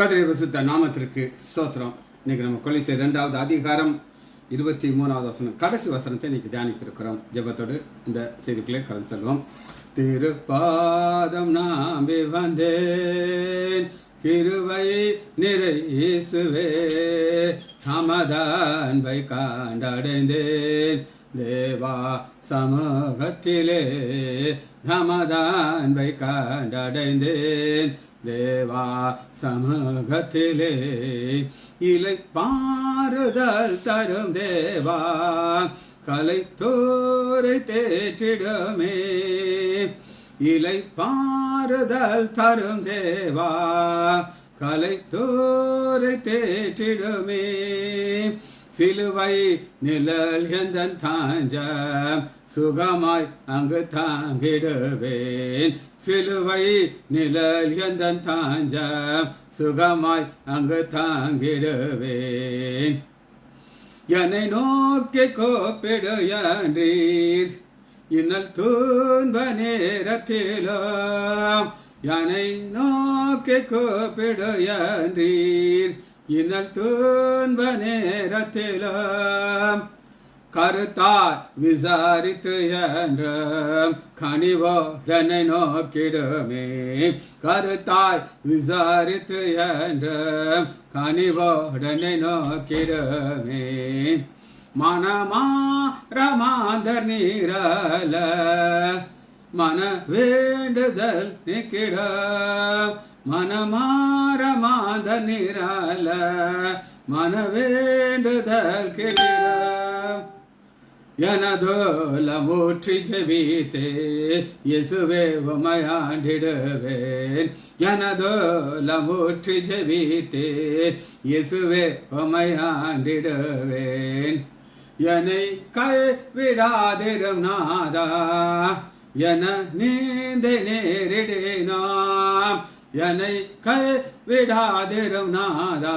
கர்த்தருடைய பரிசுத்த நாமத்திற்கு ஸ்தோத்திரம். இன்னைக்கு நம்ம கொலோசியர் 2வது அதிகாரம் 23வது வசனம் கடைசி வசனத்தை இன்னைக்கு தியானிக்க இருக்கிறோம். ஜெபத்தோடு இந்த செய்திக்குள்ளே கடந்து செல்வோம். திருப்பாதம் நம்பி வந்தேன், கிருபை நிறை இயேசுவே, தமது அன்பை கண்டடைந்தேன், தேவா சமூகத்திலே தமது அன்பை கண்டடைந்தேன், தேவா சமூகத்திலே இலை பாறுதல் தரும் தேவா, கலைத்தோரை தேற்றிடுமே, இலை பாறுதல் தரும் தேவா, கலைத்தோரை தேற்றிடுமே, சிலுவை நிழல் எந்தன் தாஞ்சம், சுகமாய் அங்கு தாங்கிடுவேன், சிலுவை நிழல் எந்தன் தாஞ்சம், சுகமாய் அங்கு தாங்கிடுவேன், என்னை நோக்கி கூப்பிடு என்றீர், இன்னல் துன்ப நேரத்திலும் என்னை நோக்கி கூப்பிடு என்றீர், இன்னல் துன்ப நேரத்திலும் கருத்தார் விசாரித்து என்றும் கனிவோ என்னை நோக்கிடுமே, கருத்தாய் விசாரித்து என்றும் கனிவோ என்னை நோக்கிடுமே, மனமாரமாந்தர் நீரல மன வேண்டுதல் நிக்கிடும், மனமாரமாந்தர் நீரல மன வேண்டுதல் கிடும், எனதோலமூற்றி ஜெபித்தே இயேசுவே உம்மையாண்டிடுவேன், எனதோலமூற்றி ஜெபித்தே இயேசுவே உம்மையாண்டிடுவேன், என்னை கைவிடாதிரும் நாதா, என நீந்தை நேரிடினாம், என்னை கைவிடாதிரும் நாதா,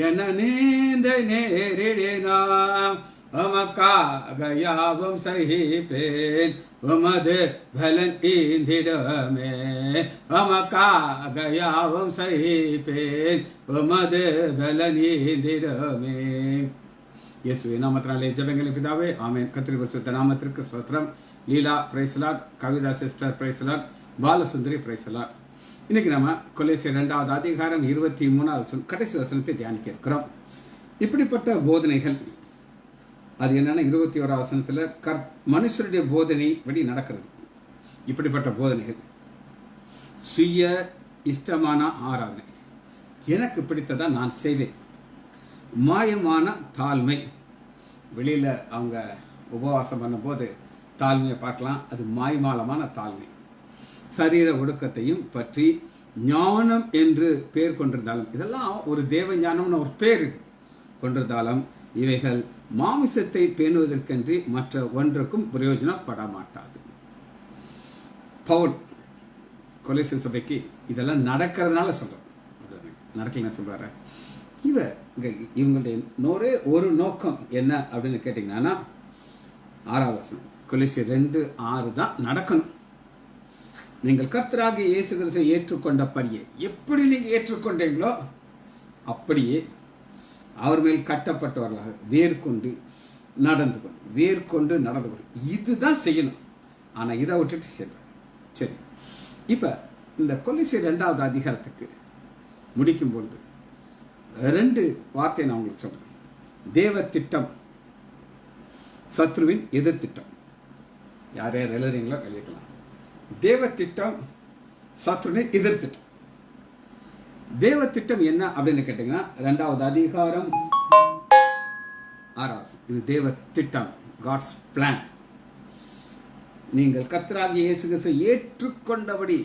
என நீந்தை நேரிடினாம், உமக்காக யாவும் சகிப்பேன், உமது பலன் ஈந்திடுமே, உமக்காக யாவும் சகிப்பேன், உமது பலன் ஈந்திடுமே. இயேசுவின் நாமத்தினாலே ஜெபங்களை பிதாவே, ஆமென். கர்த்தருடைய பரிசுத்த நாமத்திற்கு ஸ்தோத்திரம். Leela praise Lord, Kavitha sister praise Lord, Balasundari praise Lord. இன்னைக்கு நம்ம கொலோசியர் 2வது அதிகாரம் 23வது கடைசி வசனத்தை தியானிக்க இருக்கிறோம். இப்படிப்பட்ட போதனைகள் அது என்னன்னா 21வது வசனத்துல மனுஷருடைய போதனை படி நடக்கிறது. இப்படிப்பட்ட போதனைகள் சுய இஷ்டமான ஆராதனை, எனக்கு பிடித்ததா நான் செய்வேன், மாயமான தாழ்மை, வெளியில அவங்க உபவாசம் பண்ணும்போது தாழ்மையை பார்க்கலாம், அது மாய்மாலமான தாழ்மை, சரீர ஒடுக்கத்தையும் பற்றி ஞானம் என்று பேர் கொண்டிருந்தாலும், இதெல்லாம் ஒரு தேவ ஞானம்னு ஒரு பேர் கொண்டிருந்தாலும் இவைகள் மாமிசத்தை பேணுவதற்கென்று மற்ற ஒன்றுக்கும் பிரயோஜனப்பட மாட்டாது. பவுல் கொலோசியர் சபைக்கு இதெல்லாம் நடக்கிறதுனால சொல்றேன், நடக்கல சொல்றாரு. இவங்களுடைய ஒரு நோக்கம் என்ன அப்படின்னு கேட்டீங்கன்னா 6வது வசனம் கொலோசியர் 2:6 தான் நடக்கணும். நீங்கள் கர்த்தராகிய இயேசு கிறிஸ்துவை ஏற்றுக்கொண்டபடியே, எப்படி நீங்க ஏற்றுக்கொண்டீங்களோ அப்படியே அவர் மேல் கட்டப்பட்டவர்களாக வேர்கொண்டு நடந்து கொண்டு இதுதான் செய்யணும். ஆனா இதை விட்டுட்டு செய்யணும். சரி, இப்ப இந்த கொலோசியர் 2வது அதிகாரத்துக்கு முடிக்கும் பொழுது 2 வார்த்தையை நான் உங்களுக்கு சொல்றேன். தேவ திட்டம், சத்ருவின் எதிர் திட்டம். யார் யார் எழுதுறீங்களோ எழுதிக்கலாம். தேவ திட்டம், சத்ருவின் எதிர் திட்டம். தேவ திட்டம் என்ன அப்படின்னு கேட்டீங்கன்னா 2வது அதிகாரம் 6வது. இது தேவ திட்டம், காட்ஸ் பிளான். நீங்கள் கர்த்தராகிய இயேசு கிறிஸ்துவை ஏற்றுக்கொண்டபடி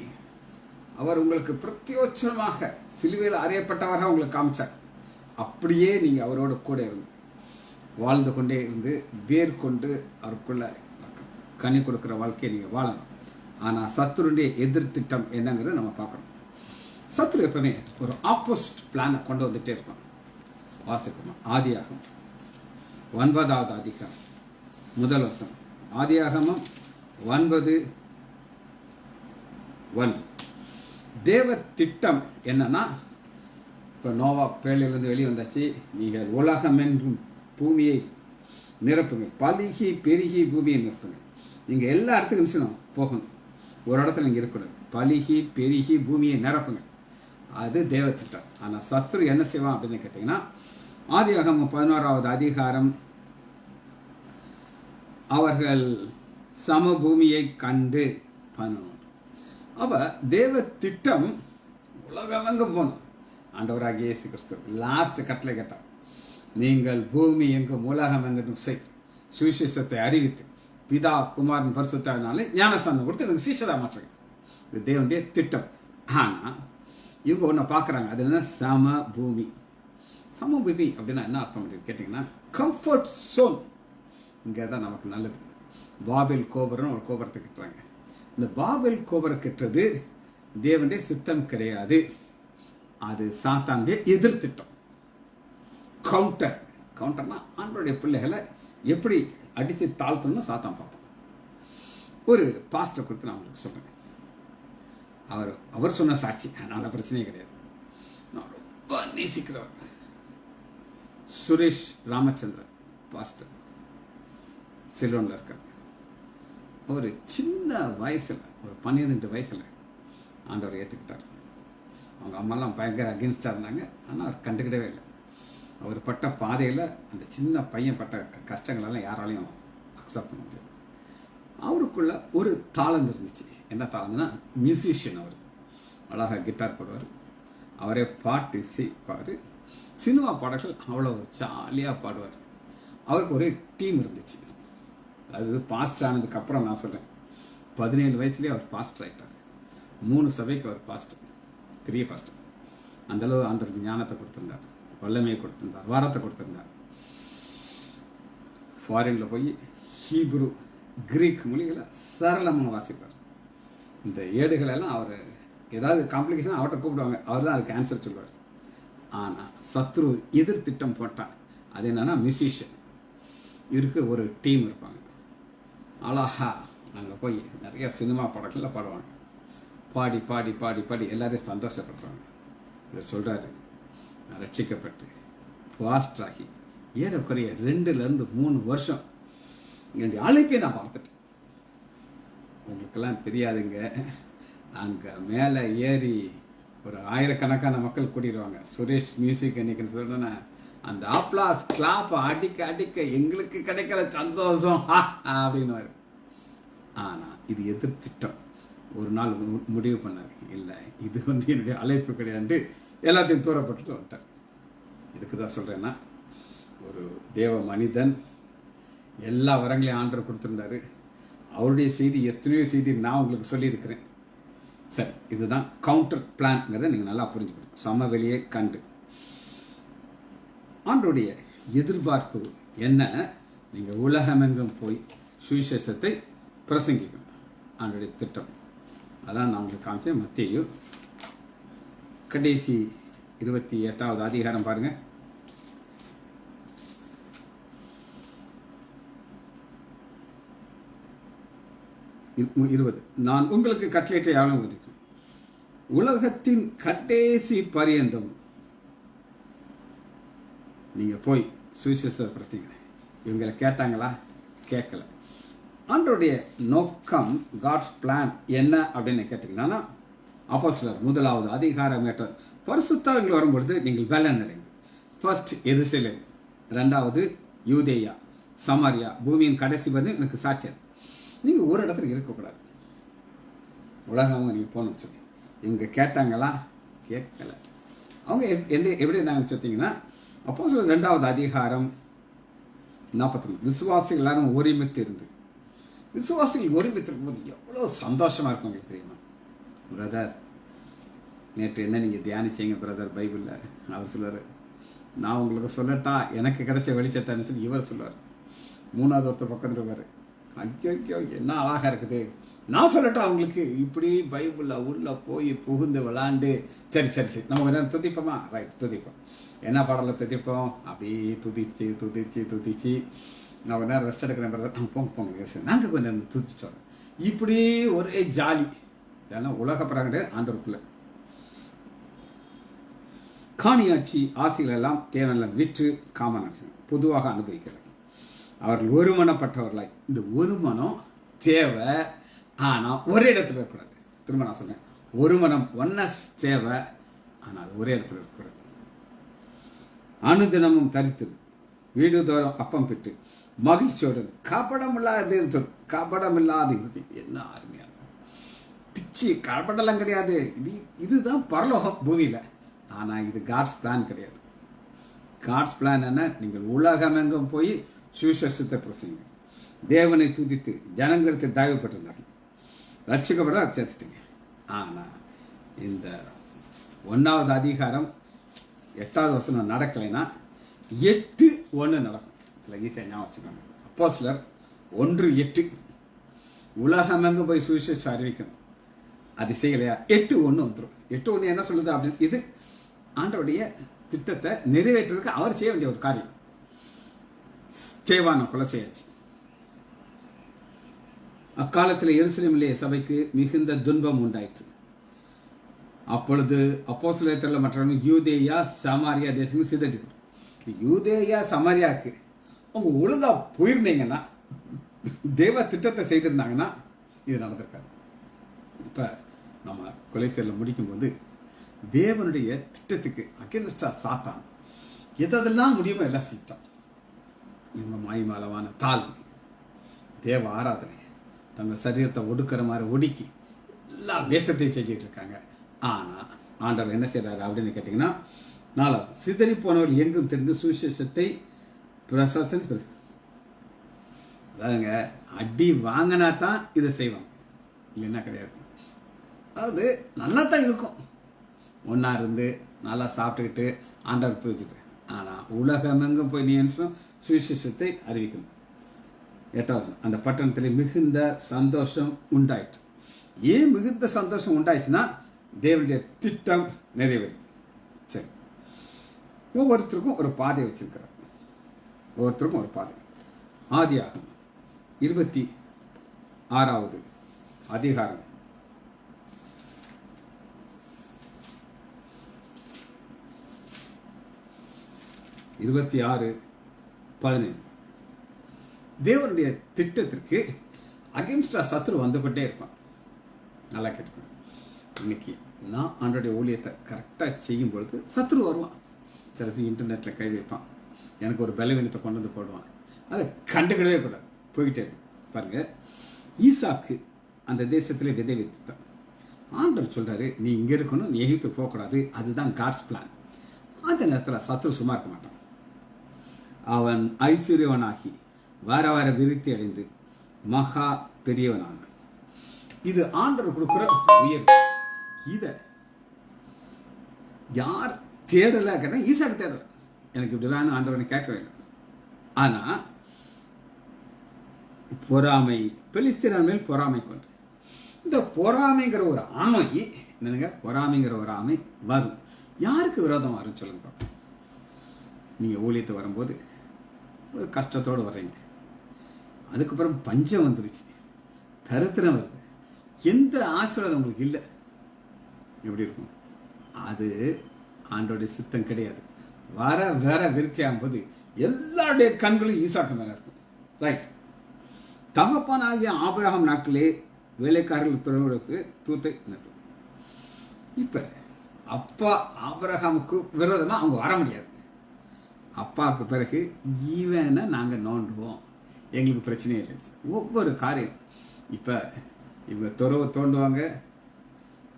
அவர் உங்களுக்கு பிரத்யோட்சமாக சிலுவையில் அறையப்பட்டவராக உங்களுக்கு காமிச்சார். அப்படியே நீங்க அவரோட கூட இருந்து வாழ்ந்து கொண்டே இருந்து வேர் கொண்டு அவருக்குள்ள கனி கொடுக்கிற வாழ்க்கையை நீங்க வாழணும். ஆனா சத்துருடைய எதிர் திட்டம் என்னங்கிறத நம்ம பார்க்கணும். சத்துரு எப்பவுமே ஒரு ஆப்போசிட் பிளானை கொண்டு வந்துட்டே இருக்கும். வாசிக்கணும். ஆதியாகமம் 9வது அதிகாரம் 1 வசனம். ஆதியாகமம் 9:1. தேவ திட்டம் என்னன்னா, இப்போ நோவா பேழையிலேருந்து வெளியே வந்தாச்சு. நீங்கள் உலகம் என்றும் பூமியை நிரப்புங்க, பலுகி பெருகி பூமியை நிரப்புங்க. நீங்கள் எல்லா இடத்துக்கும் நிச்சயம் போகணும், ஒரு இடத்துல நீங்கள் இருக்கக்கூடாது. பலுகி பெருகி பூமியை நிரப்புங்க, அது தேவ திட்டம். ஆனால் சத்ரு என்ன செய்வான் அப்படின்னு கேட்டிங்கன்னா, ஆதியாகமம் 11வது அதிகாரம், அவர்கள் சமபூமியை கண்டு பண்ணணும். அப்போ தேவ திட்டம் உலகெங்கும் போகணும். ஆண்டவராகிய இயேசு கிறிஸ்து லாஸ்ட் கட்டளை கேட்டார், நீங்கள் பூமி எங்கும் உலகம் எங்கும் சுவிசேஷத்தை அறிவித்து பிதா குமாரன் பரிசுத்தாவினாலே ஞானஸ்தானம் கொடுத்து எனக்கு சீஷரா மாற்றுங்க. இது தேவனுடைய திட்டம். ஆனால் இவங்க ஒன்று பார்க்குறாங்க, அது என்ன சம பூமி. சமபூமி அப்படின்னா என்ன அர்த்தம் அப்படின்னு கேட்டிங்கன்னா, கம்ஃபர்ட் சோன். இங்கே தான் நமக்கு நல்லது. பாபேல் கோபுரம்னு ஒரு கோபுரத்தை கட்டுறாங்க. இந்த பாபேல் கோபுரம் கட்டுறது தேவனுடைய சித்தம் கிடையாது, அது சாத்தானுடைய எதிர்த்திட்டம். கவுண்டர்னா ஆண்டவருடைய பிள்ளைகளை எப்படி அடித்து தாழ்த்தணும்னு சாத்தான் பார்ப்போம். ஒரு பாஸ்டர் கொடுத்து நான் உங்களுக்கு சொல்கிறேன், அவர் சொன்ன சாட்சி, அதனால் பிரச்சனையே கிடையாது. நான் ரொம்ப நேசிக்கிறவர் சுரேஷ் ராமச்சந்திரன் பாஸ்டர், சிலோனில் இருக்கார். ஒரு சின்ன வயசில், ஒரு 12 வயசில் ஆண்டவர் ஏற்றுக்கிட்டார். அவங்க அம்மாலாம் பயங்கர அகென்ஸ்டாக இருந்தாங்க, ஆனால் அவர் கண்டுக்கிடவே இல்லை. அவர் பட்ட பாதையில் அந்த சின்ன பையன் பட்ட கஷ்டங்களெல்லாம் யாராலையும் அக்செப்ட் பண்ண முடியாது. அவருக்குள்ள ஒரு தாளம் இருந்துச்சு. என்ன தாளம்னா, மியூசிஷியன். அவர் அழகாக கிட்டார் போடுவார், அவரே பாட்டு இசைப்பார், சினிமா பாடல்கள் அவ்வளோ ஜாலியாக பாடுவார். அவருக்கு ஒரு டீம் இருந்துச்சு. அது பாஸ்டர் ஆனதுக்கப்புறம் நான் சொல்கிறேன், 17 வயசுலேயே அவர் பாஸ்டர் ஆகிட்டார். 3 சபைக்கு அவர் பாஸ்டர், பெரிய பாஸ்டர். அந்தளவு ஆண்டவருக்கு ஞானத்தை கொடுத்துருந்தார், வல்லமையை கொடுத்துருந்தார், வாரத்தை கொடுத்துருந்தார். ஃபாரினில் போய் ஹீப்ரு கிரீக் மொழிகளை சரளமாக வாசிப்பார். இந்த ஏடுகளெல்லாம் அவர் ஏதாவது காம்ப்ளிகேஷன் அவர்கிட்ட கூப்பிடுவாங்க, அவர் தான் அதுக்கு ஆன்சர் சொல்லுவார். ஆனால் சத்ரு எதிர் திட்டம் போட்டான். அது என்னென்னா மியூசிஷியன். இவருக்கு ஒரு டீம் இருப்பாங்க, அழகா அங்கே போய் நிறைய சினிமா பாடல்களில் பாடுவாங்க. பாடி பாடி பாடி பாடி எல்லாரையும் சந்தோஷப்படுத்துவாங்க. இவர் சொல்கிறாரு, நான் ரட்சிக்கப்பட்டு பாஸ்டராகி ஏறக்குறைய 2லேருந்து 3 வருஷம் என்னுடைய அழைப்பை நான் பார்த்துட்டேன். உங்களுக்கெல்லாம் தெரியாதுங்க, அங்கே மேலே ஏறி ஒரு ஆயிரக்கணக்கான மக்கள் கூட்டிடுவாங்க. சுரேஷ் மியூசிக் அன்னைக்குன்னு சொன்னேன்னா, அந்த அப்ளாஸ் கிளாப்பை அடிக்க அடிக்க எங்களுக்கு கிடைக்கிற சந்தோஷம் அப்படின்னு. ஆனால் இது எதிர்த்திட்டம். ஒரு நாள் முடிவு பண்ணார், இல்லை இது என்னுடைய அழைப்பு கிடையாது, எல்லாத்தையும் தூரப்பட்டுட்டு வந்துட்டார். இதுக்கு தான் சொல்கிறேன்னா, ஒரு தேவ மனிதன் எல்லா வரங்களையும் ஆண்டவர் கொடுத்துருந்தாரு. அவருடைய செய்தி எத்தனையோ செய்தி நான் உங்களுக்கு சொல்லியிருக்கிறேன். சரி, இதுதான் கவுண்டர் பிளான்ங்கிறத நீங்கள் நல்லா புரிஞ்சுக்கணும். சமவெளியை கண்டு ஆண்டோடைய எதிர்பார்ப்பு என்ன? நீங்கள் உலகமெங்கும் போய் சுவிசேஷத்தை பிரசங்கிக்கணும், ஆண்டோடைய திட்டம். அதான் நான் உங்களுக்கு காமிச்சேன். மத்தேயு கடைசி 28வது அதிகாரம் பாருங்கள். நான் உங்களுக்கு கட்டளையிட்ட யாரும் ஒதுக்கும் உலகத்தின் கடைசி பரியந்தம் நீங்கள் போய் சுவிசேஷத்தை பிரசங்கிங்க. இவங்களை கேட்டாங்களா? கேட்கல. ஆண்டவருடைய நோக்கம், காட்ஸ் பிளான் என்ன அப்படின்னு கேட்டிங்கன்னா, அப்போஸ்தலர் 1வது அதிகாரம் பரிசுத்தவான்கள் வரும்பொழுது நீங்கள் பலன் அடைந்து, ஃபர்ஸ்ட் எருசலேம், 2வது யூதேயா, சமாரியா, பூமியின் கடைசி வந்து எனக்கு சாட்சியம். நீங்கள் ஒரு இடத்துல இருக்கக்கூடாது, உலகம் நீங்கள் போகணும்னு சொல்லி. இவங்க கேட்டாங்களா? கேட்கல. அவங்க எப்படி இருந்தாங்கன்னு சொன்னீங்கன்னா, அப்போஸ்தலர் 2வது அதிகாரம் 43, விசுவாசிகள் எல்லாரும் ஒருமித்து இருந்து. விசுவாசிகள் ஒருமித்து இருக்கும்போது எவ்வளோ சந்தோஷமாக இருக்கும் உங்களுக்கு தெரியுமா? பிரதர், நேற்று என்ன நீங்கள் தியானிச்சீங்க பிரதர் பைபிளில்? அவர் சொல்லுவார், நான் உங்களுக்கு சொல்லட்டா எனக்கு கிடைச்ச வெளிச்சத்தான்னு சொல்லி இவர் சொல்லுவார். 3வது ஒருத்தர் பக்கம் இருப்பார், ஐயோ என்ன அழகாக இருக்குது, நான் சொல்லட்டா அவங்களுக்கு இப்படி பைபிளில் உள்ளே போய் புகுந்து விளாண்டு. சரி சரி சரி, நம்ம என்ன துதிப்போமா? ரைட், துதிப்போம். என்ன பாடலில் துதிப்போம்? அப்படியே துதிச்சு துதிச்சு துதிச்சு நான் கொஞ்ச நேரம் ரெஸ்ட் எடுக்கிறேன் பிரதர், போங்க நாங்கள் கொஞ்சம் நேரம் துதிச்சுட்டு வரோம். இப்படி ஒரே ஜாலி. ஏன்னா உலக பிறகு ஆண்டவருக்குள்ள காணியாட்சி ஆசைகளெல்லாம் தேவனெல்லாம் விற்று காமனாட்சி பொதுவாக அனுபவிக்கிறார். அவர்கள் ஒருமனப்பட்டவர்களாய். இந்த ஒருமனம் தேவை, ஆனால் ஒரே இடத்துல இருக்கக்கூடாது. திரும்ப நான் சொன்னேன், ஒரு மனம் ஒன்னஸ் தேவை, ஆனால் அது ஒரே இடத்துல இருக்கக்கூடாது. அனுதினமும் தரித்திரு, வீடு தோறும் அப்பம் பெற்று மகிழ்ச்சியோடு கபடமில்லாது இருக்கு. என்ன அருமையான பிச்சு, கபடெல்லாம் கிடையாது. இதுதான் பரலோகம் பூமியில். ஆனால் இது காட்ஸ் பிளான் கிடையாது. காட்ஸ் பிளான் என்ன? நீங்கள் உலகமெங்கும் போய் சுவிசேஷத்தை பிரசங்க, தேவனை துதித்து ஜனங்களுக்கு தயவுப்பட்டிருந்தார்கள், ரட்சிக்கப்பட சேர்த்துட்டீங்க. ஆனால் இந்த 1வது அதிகாரம் 8வது வசனம் நடக்கலைன்னா 8:1 நடக்கும். இல்லை, ஈஸியாக ஞாபகம் வச்சுக்கோங்க. அப்போஸ்தலர் 1:8 உலகமெங்கும் போய் சுவிசேஷம் அறிவிக்கணும். அது செய்யலையா 8:1 வந்துடும். 8:1 என்ன சொல்லுது அப்படின்னு, இது ஆண்டவருடைய திட்டத்தை நிறைவேற்றுறதுக்கு அவர் செய்ய வேண்டிய ஒரு காரியம். ஸ்தேவானை கொலை செய்யாச்சு. அக்காலத்தில் எருசலேமிலே சபைக்கு மிகுந்த துன்பம் உண்டாயிற்று. அப்பொழுது அப்போஸ்தலர்கள் மற்றவர்கள் யூதேயா சமாரியா தேசம் சிதறி. யூதேயா சமாரியாவுக்கு அவங்க ஒழுங்கா போயிருந்தீங்கன்னா, தேவ திட்டத்தை செய்திருந்தாங்கன்னா இது நடந்திருக்காது. இப்போ நம்ம கொலை செய்யல முடிக்கும்போது தேவனுடைய திட்டத்துக்கு அகென்ஸ்டா சாத்தான் எதெல்லாம் முடியுமோ எல்லாம் செஞ்சான். இவங்க மாய்மாலவான தாழ்வு, தேவ ஆராதனை, தங்கள் சரீரத்தை ஒடுக்கிற மாதிரி ஒடுக்கி எல்லா வேஷத்தையும் செஞ்சுட்டு இருக்காங்க. ஆனால் ஆண்டவர் என்ன செய்கிறாரு அப்படின்னு கேட்டிங்கன்னா, 4வது சிதறி போனவர்கள் எங்கும் தெரிந்து சுவிசேஷத்தை அதாவதுங்க அடி வாங்கினா தான் இதை செய்வாங்க, இல்லைன்னா கிடையாது. அதாவது நல்லா தான் இருக்கும், ஒன்றா இருந்து நல்லா சாப்பிட்டுக்கிட்டு ஆண்டவர் துவச்சிட்டு. ஆனால் உலகமெங்கும் போய் நீ என்ன சுவிசேஷத்தை அறிவிக்கணும். 8வது அந்த பட்டணத்தில் மிகுந்த சந்தோஷம் உண்டாயிற்று. ஏன் மிகுந்த சந்தோஷம் உண்டாயிடுச்சுன்னா, தேவனுடைய திட்டம் நிறைவேறும். சரி, ஒவ்வொருத்தருக்கும் ஒரு பாதை வச்சிருக்கிறார். ஒவ்வொருத்தருக்கும் ஒரு பாதை. ஆதியாகமம் 26வது அதிகாரம் 26:15 தேவனுடைய திட்டத்திற்கு அகென்ஸ்டா சத்ரு வந்து கொண்டே இருப்பான். நல்லா கேட்டுக்கணும். இன்னைக்கு நான் ஆண்டோடைய ஊழியத்தை கரெக்டாக செய்யும் பொழுது சத்ரு வருவான். சில இன்டர்நெட்டில் கை வைப்பான், எனக்கு ஒரு பலவீனத்தை கொண்டு வந்து போடுவான். அதை கண்டுக்கிடவே கூடாது, போய்கிட்டே இருக்கும். பாருங்க, ஈசாக்கு அந்த தேசத்தில் விதை வைத்தான். ஆண்டவர் சொல்றாரு, நீ இங்கே இருக்கணும், நீ எகிப்துக்கு போகக்கூடாது. அதுதான் காட்ஸ் பிளான். அந்த நேரத்தில் சத்ரு சும்மா இருக்க மாட்டான். அவன் ஐஸ்வர்யவனாகி வார வார விருத்தி அடைந்து மகா பெரியவனான. இது ஆண்டவர் கொடுக்குற உயர்வு. இத யார் தேடல கேட்டா, ஈசாக்கு தேடல. எனக்கு இப்படி வேணும் ஆண்டவனை கேட்க வேண்டும். ஆனா பொறாமை, பெலிஸ்தீனர் மேல் பொறாமை கொண்டு, இந்த பொறாமைங்கிற ஒரு ஆமை என்னதுங்க, பொறாமைங்கிற ஒரு ஆமை வரும். யாருக்கு விரோதம் வரும் சொல்லுங்க பாப்போம். நீங்க ஊழியத்தை வரும்போது ஒரு கஷ்டத்தோடு வர்றீங்க, அதுக்கப்புறம் பஞ்சம் வந்துருச்சு, தரித்திரம் வருது, எந்த ஆசீர்வாதம் உங்களுக்கு இல்லை, எப்படி இருக்கும்? அது ஆண்டோடைய சித்தம் கிடையாது. வர வேற விருத்தி ஆகும்போது எல்லாருடைய கண்களும் ஈசாக்கு மேல இருக்கும். ரைட். தகப்பனாகிய ஆபிரகாம் நாட்களே வேலைக்காரர்கள் துறவுகளுக்கு தூத்தை நடும். இப்ப அப்பா ஆபிரகாமுக்கு விரோதமா அவங்க வர முடியாது. அப்பாவுக்கு பிறகு ஜீவனை நாங்க நோண்டுவோம், எங்களுக்கு பிரச்சனையே இல்லை. ஒவ்வொரு காரியம் இப்ப இவங்க துறவை தோண்டுவாங்க,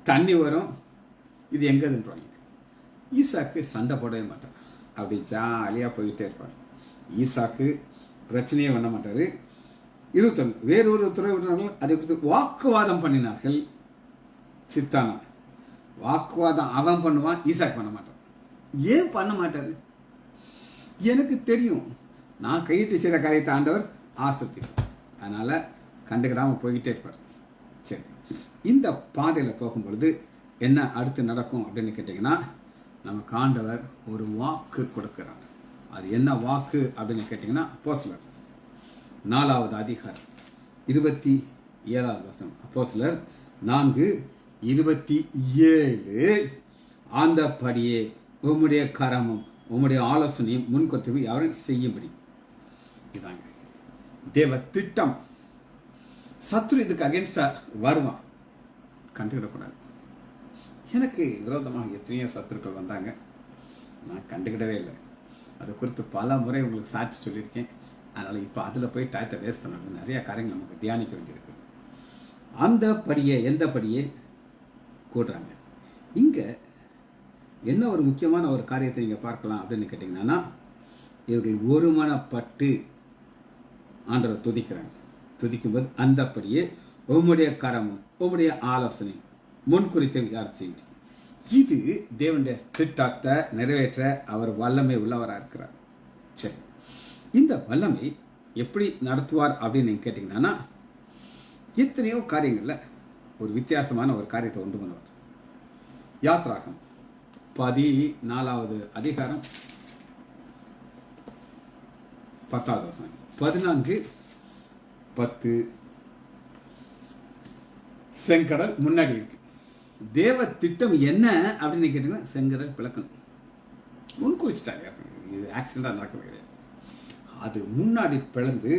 தண்ணி வரும், இது எங்கதுன்றவாங்க. ஈசாக்கு சண்டை போடவே மாட்டார், அப்படி ஜாலியாக போயிட்டே இருப்பார். ஈசாக்கு பிரச்சனையே பண்ண மாட்டார். 21 வேறொரு துறை விட்டார்கள், அதை குறித்து வாக்குவாதம் பண்ணினார்கள். சித்தானா வாக்குவாதம் அவன் பண்ணுவான், ஈசாக்கு பண்ண மாட்டான். ஏன் பண்ண மாட்டாரு? எனக்கு தெரியும், நான் கையிட்டு செய்த காரியத்தை ஆண்டவர் ஆசைத்திருப்பார், அதனால கண்டுக்கிடாமல் போய்கிட்டே இருப்பார். சரி, இந்த பாதையில் போகும்பொழுது என்ன அடுத்து நடக்கும் அப்படின்னு கேட்டிங்கன்னா, நமக்கு ஆண்டவர் ஒரு வாக்கு கொடுக்கிறார். அது என்ன வாக்கு அப்படின்னு கேட்டிங்கன்னா, அப்போஸ்தலர் 4வது அதிகாரம் 27வது வசனம். அப்போஸ்தலர் 4:27 அந்த படியே உம்முடைய கரமும் உம்முடைய ஆலோசனையும் முன்கொத்தவி யாரும் செய்யும்படி. இதாங்க தேவ திட்டம். சத்ரு இதுக்கு அகேன்ஸ்டா வருவான், கண்டுக்கிடக்கூடாது. எனக்கு விரோதமாக எத்தனையோ சத்துருக்கள் வந்தாங்க, நான் கண்டுக்கிடவே இல்லை. அதை குறித்து பல முறை உங்களுக்கு சாட்சி சொல்லியிருக்கேன். அதனால் இப்போ அதில் போய் டயத்தை வேஸ்ட் பண்ணணும். நிறையா காரியங்கள் நமக்கு தியானிக்க வேண்டியிருக்கு. அந்த படியே எந்த படியே கூடுறாங்க. இங்கே என்ன ஒரு முக்கியமான ஒரு காரியத்தை நீங்கள் பார்க்கலாம் அப்படின்னு கேட்டிங்கன்னா, இவர்கள் ஒருமனப்பட்டு ஆண்டவரை துதிக்கிறாங்க. துதிக்கும்போது அந்தப்படியே உம்முடைய கரமும் உம்முடைய ஆலோசனை முன்குறித்த யார் செய்தி. இது தேவனுடைய திட்டத்தை நிறைவேற்ற அவர் வல்லமை உள்ளவராக இருக்கிறார். சரி, இந்த வல்லமை எப்படி நடத்துவார் அப்படின்னு நீங்கள் கேட்டிங்கன்னா, எத்தனையோ காரியங்களில் ஒரு வித்தியாசமான ஒரு காரியத்தை உண்டு பண்ணுவார். யாத்ராகம் 14வது அதிகாரம் 10வது வசனம். 14:10 செங்கடல் முன்னாடி இருக்கு. தேவ திட்டம் என்ன அப்படின்னு கேட்டீங்கன்னா, செங்கடல் பிளக்கணும் முன்குறிச்சிட்டாங்க. இது ஆக்சிடென்டாக நடக்கிறது கிடையாது. அது முன்னாடி பிளந்து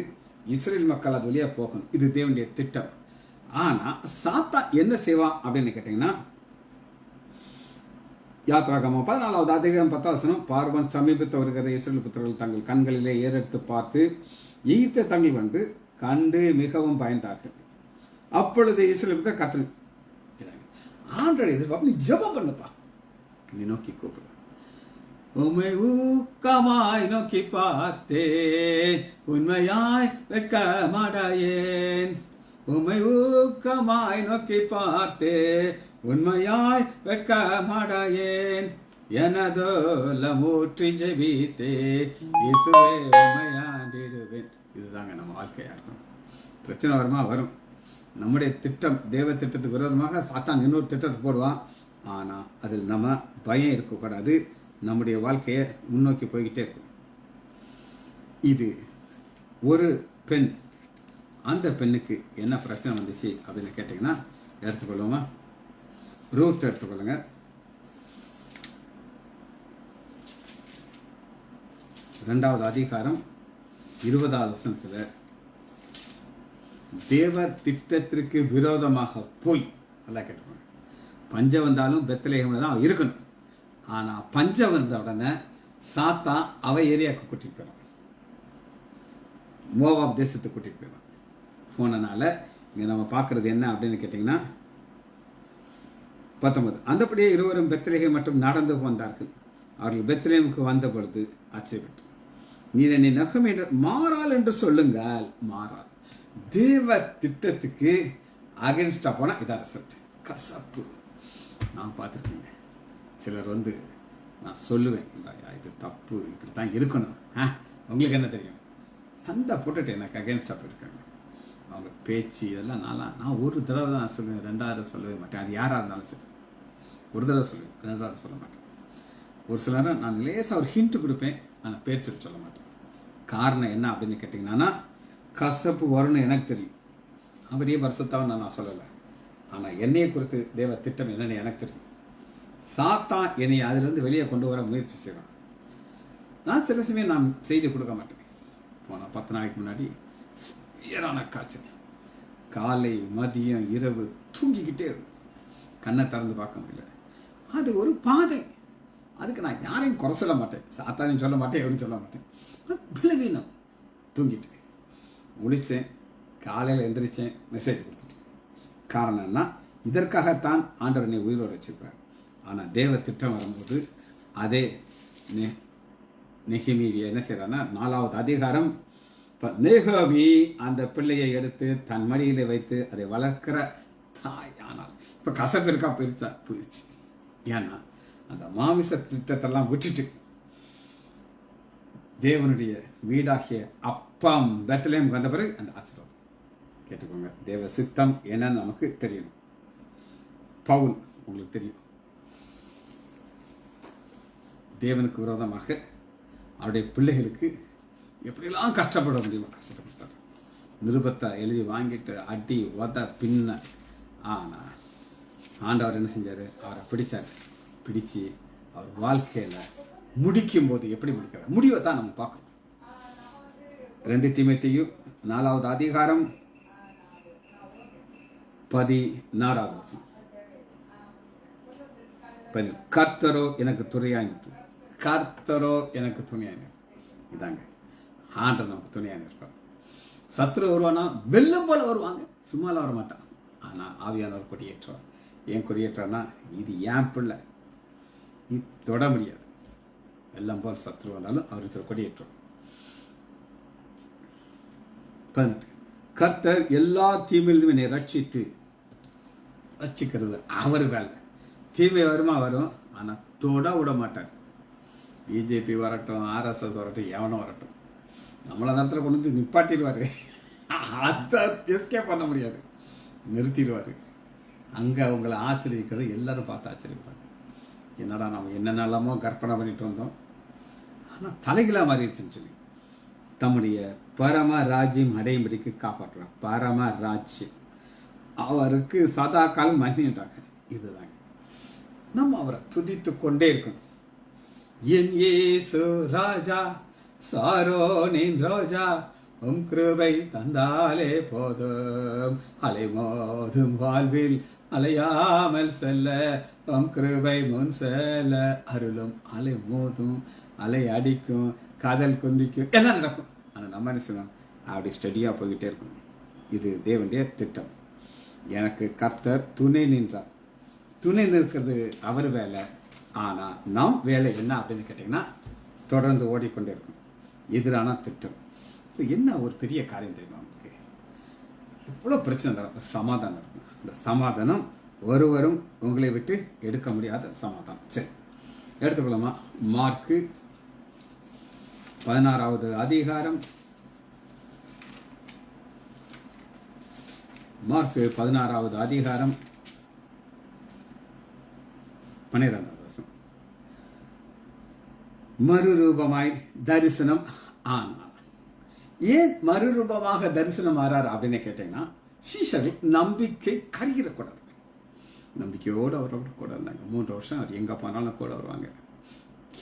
இஸ்ரேல் மக்கள் அது வழியாக போகணும். இது தேவனுடைய திட்டம். ஆனால் சாத்தா என்ன செய்வான் அப்படின்னு கேட்டிங்கன்னா, யாத்ராகமம் 14வது அதிகாரம் 10வது வசனம். பார்வன் சமீபத்து வருகிறதை இஸ்ரேல் புத்திரர்கள் தங்கள் கண்களிலே ஏறெடுத்து பார்த்து எகிப்தை தங்கள் கண்டு மிகவும் பயந்தார்கள். அப்பொழுது இஸ்ரேல் புத்திரர் கர்த்தர் ஆண்டவரை எதிர்பார்ப்பு, நீ ஜெபம் பண்ணுப்பா, நீ நோக்கி கூப்பிடு. உம்மை ஊக்கமாய் நோக்கி பார்த்தே உண்மையாய் வெட்க மாட்டாயேன். உம்மை ஊக்கமாய் நோக்கி பார்த்தே உண்மையாய் வெட்க மாட்டாயேன். எனதோலம் ஊற்றி ஜெபித்தே இயேசுவே உண்மையாண்டிடுவேன். இதுதாங்க நம்ம வாழ்க்கையா இருக்கும். பிரச்சனை வருமா? வரும். நம்முடைய திட்டம், தேவ திட்டத்துக்கு விரோதமாக சாத்தான் இன்னொரு திட்டத்தை போடுவான். ஆனால் அதில் நம்ம பயம் இருக்கக்கூடாது. நம்முடைய வாழ்க்கையை முன்னோக்கி போய்கிட்டே இருக்கும். இது ஒரு பெண், அந்த பெண்ணுக்கு என்ன பிரச்சனை வந்துச்சு அப்படின்னு கேட்டிங்கன்னா, எடுத்துக்கொள்ளுமா, ரூத் எடுத்துக்கொள்ளுங்க. ரெண்டாவது அதிகாரம் 20வது வசனத்தில், தேவ திட்டத்திற்கு விரோதமாக போய், நல்லா கேட்டுக்கோங்க, பஞ்சம் வந்தாலும் பெத்லகேம்ல தான் இருக்கணும். ஆனால் பஞ்சம் வந்த உடனே சாத்தா அவ ஏரியாவுக்கு கூட்டிகிட்டு போயிடும், மோவாப் தேசத்துக்கு கூட்டிகிட்டு போயிடும். போனனால இங்கே நம்ம பார்க்குறது என்ன அப்படின்னு கேட்டிங்கன்னா, 19, அந்தபடியே இருவரும் பெத்லகேம் மற்றும் நடந்து வந்தார்கள். அவர்கள் பெத்லகேமுக்கு வந்த பொழுது ஆச்சரியப்பட்டு, நீர் என்னை நகம் என்று மாறாள் என்று சொல்லுங்கள். மாறாள் தேவ திட்டத்துக்கு அகென்ஸ்டா போனால் இதான் ரிசல்ட். கசப்பு. நான் பார்த்துருக்கேங்க, சிலர் நான் சொல்லுவேன், இல்லையா இது தப்பு, இப்படி தான் இருக்கணும், உங்களுக்கு என்ன தெரியும், சண்டை போட்டுட்டு எனக்கு அகென்ஸ்டாக போயிருக்காங்க. அவங்க பேச்சு இதெல்லாம் நான் ஒரு தடவை தான் சொல்லுவேன், 2வது சொல்லவே மாட்டேன். அது யாராக இருந்தாலும் சரி, ஒரு தடவை சொல்லுவேன், 2வது சொல்ல மாட்டேன். ஒரு சில நேரம் நான் லேசாக ஒரு ஹிண்ட் கொடுப்பேன், ஆனால் பேர் சொல்ல மாட்டேன். காரணம் என்ன அப்படின்னு கேட்டிங்கன்னா, கசப்பு வரும்னு எனக்கு தெரியும். அவரே வருஷத்தான் நான் சொல்லலை. ஆனால் என்னையை குறித்து தேவ திட்டம் என்னன்னு எனக்கு தெரியும். சாத்தான் என்னை அதிலிருந்து வெளியே கொண்டு வர முயற்சி செய்வான். நான் சில சமயம் நான் செய்தி கொடுக்க மாட்டேன். போனால் 10 நாளைக்கு முன்னாடி சீரான காய்ச்சல், காலை மதியம் இரவு தூங்கிக்கிட்டே இருக்கும், கண்ணை திறந்து பார்க்க முடியல. அது ஒரு பாதை. அதுக்கு நான் யாரையும் குறை சொல்ல மாட்டேன், சாத்தானையும் சொல்ல மாட்டேன், எவரும் சொல்ல மாட்டேன். அது விளைவினம். தூங்கிட்டேன், முழித்தேன், காலையில் எந்திரிச்சேன், மெசேஜ் கொடுத்துட்டேன். காரணம்னா இதற்காகத்தான் ஆண்டவர் என்னை உயிரோடு வச்சுருப்பார். ஆனால் தேவ திட்டம் வரும்போது அதே நெகேமியா என்ன செய்யறான்னா, 4வது அதிகாரம், நெகோமி அந்த பிள்ளையை எடுத்து தன் மடியில் வைத்து அதை வளர்க்கிற தாய். ஆனால் இப்போ கசப்பு இருக்கா போயிடுச்சு. ஏன்னா அந்த மாமிச திட்டத்தெல்லாம் விட்டுட்டு தேவனுடைய வீடாகிய அப்பம் பெத்லகேமுக்கு வந்த பிறகு அந்த ஆசீர்வாதம் கேட்டுக்கோங்க. தேவ சித்தம் என்னன்னு நமக்கு தெரியணும். பவுல் உங்களுக்கு தெரியும், தேவனுக்கு விரோதமாக அவருடைய பிள்ளைகளுக்கு எப்படியெல்லாம் கஷ்டப்பட முடியுமோ கஷ்டப்பட்டார். நிருபத்தை எழுதி வாங்கிட்டு அடி உத பின்ன. ஆனால் ஆண்டவர் என்ன செஞ்சார், அவரை பிடிச்சார். பிடிச்சு அவர் வாழ்க்கையில் முடிக்கும் போது எப்படி முடிக்கிறார், முடிவை தான் நம்ம பார்க்கணும். 2 தீமோத்தேயு 4வது அதிகாரம் 16 கர்த்தரோ எனக்கு துணையாயிற்று, கர்த்தரோ எனக்கு துணையாயிரு. இதாங்க ஆண்டவர் நமக்கு துணையாக இருப்பார். சத்துரு வருவானா வெள்ளம் போல வருவாங்க, சும்மாலாம் வர மாட்டான். ஆனால் ஆவியானவர் கொடியேற்றுவார். ஏன் கொடியேற்றார்னா இது ஏன் பிள்ளை, நீ தொட முடியாது. வெள்ளம் போல் சத்துரு வந்தாலும் அவர் கொடியேற்றுவார். கர்த்தர் எல்லா தீமையிலும் என்னை ரட்சிக்கிறது அவர் வேலை. தீமை வருமா வரும், ஆனால் தொட விட மாட்டார். பிஜேபி வரட்டும், ஆர்எஸ்எஸ் வரட்டும், எவனும் வரட்டும், நம்மளை நேரத்தில் கொண்டு வந்து நிப்பாட்டிடுவார். அதை எஸ்கேப் பண்ண முடியாது, நிறுத்திடுவார். அங்கே அவங்களை ஆச்சரிக்கிறது எல்லாரும் பார்த்து ஆச்சரிப்பாங்க. என்னடா நம்ம என்னென்னலாமோ கற்பனை பண்ணிட்டு வந்தோம், ஆனால் தலைகளாக மாறிடுச்சுன்னு சொல்லி தம்முடைய பரம ராஜ்யம் அடையும்படிக்கு காப்பாற்றுறார். பரம ராஜ்யம் அவருக்கு சதா காலம் மகிழ்ந்தாங்க. இதுதாங்க நம்ம அவரை துதித்து கொண்டே இருக்கணும். என் இயேசு ராஜா சாரோனின் ரோஜா, உம் கிருபை தந்தாலே போதும், அலை மோதும் வாழ்வில் அலையாமல் செல்ல, உம் கிருபை முன் செல்ல அருளும். அலை மோதும், அலை அடிக்கும், காதல் குந்திக்கும், எல்லாம் நடக்கும். ஆனால் நம்ம என்ன செய்யணும், அப்படி ஸ்டடியாக போய்கிட்டே இருக்கணும். இது தேவனுடைய திட்டம். எனக்கு கர்த்தர் துணை நின்றார். துணை நிற்கிறது அவர் வேலை. ஆனால் நாம் வேலை என்ன அப்படின்னு கேட்டிங்கன்னா தொடர்ந்து ஓடிக்கொண்டே இருக்கும். எதிரான திட்டம். இப்போ என்ன ஒரு பெரிய காரியம் தெரியுமா உங்களுக்கு, எவ்வளோ பிரச்சனை தரும், சமாதானம் இருக்கும். இந்த சமாதானம் ஒருவரும் உங்களை விட்டு எடுக்க முடியாத சமாதானம். சரி, எடுத்துக்கொள்ளாமா. மார்க்கு 16வது அதிகாரம், மார்க்கு 16வது அதிகாரம் 12வது வசனம். மறுரூபமாய் தரிசனம் ஆனார். ஏன் மறுரூபமாக தரிசனம் ஆறார் அப்படின்னு கேட்டீங்கன்னா, சீஷர்கள் நம்பிக்கை கருகிடக்கூடாது. நம்பிக்கையோடு அவரோட கூட இருந்தாங்க. 3 வருஷம் அவர் எங்கே போனாலும் கூட வருவாங்க.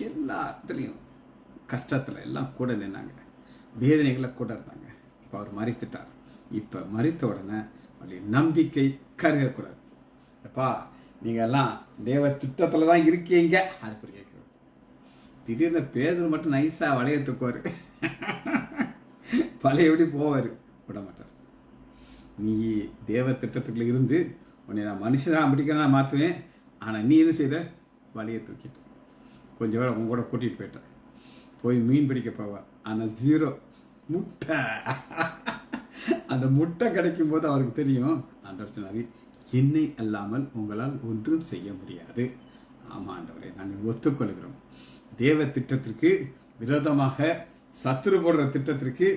எல்லா இதுலேயும் கஷ்டத்தில் எல்லாம் கூட நின்னாங்க, வேதனைகளை கூட இருந்தாங்க. இப்போ அவர் மறித்துட்டார். இப்போ மறித்த உடனே அவருடைய நம்பிக்கை கருகக்கூடாது. அப்பா நீங்கள் எல்லாம் தேவ திட்டத்தில் தான் இருக்கீங்க அது கேட்குறது. திடீர்னு பேதர் மட்டும் நைஸாக வளையத்துக்குவார், பழையபடி போவார், விட மாட்டார். நீ தேவ திட்டத்துக்குள்ள இருந்து உன்னை நான் மனுஷனாக அப்படிக்கிறதா மாற்றுவேன், ஆனால் நீ என்ன செய்கிற, வலையை தூக்கிட்டு கொஞ்சம் பேர் அவங்க கூட கூட்டிகிட்டு போயிட்டேன். போய் மீன் பிடிக்க போவா, ஆனால் 0 முட்டை. அந்த முட்டை கிடைக்கும் போது அவருக்கு தெரியும், ஆண்டவர் சொன்னார், என்னை அல்லாமல் உங்களால் ஒன்றும் செய்ய முடியாது. ஆமாம் ஆண்டவரே, நாங்கள் ஒத்துக்கொள்கிறோம். தேவ திட்டத்திற்கு விரோதமாக சத்துரு போடுற திட்டத்திற்கு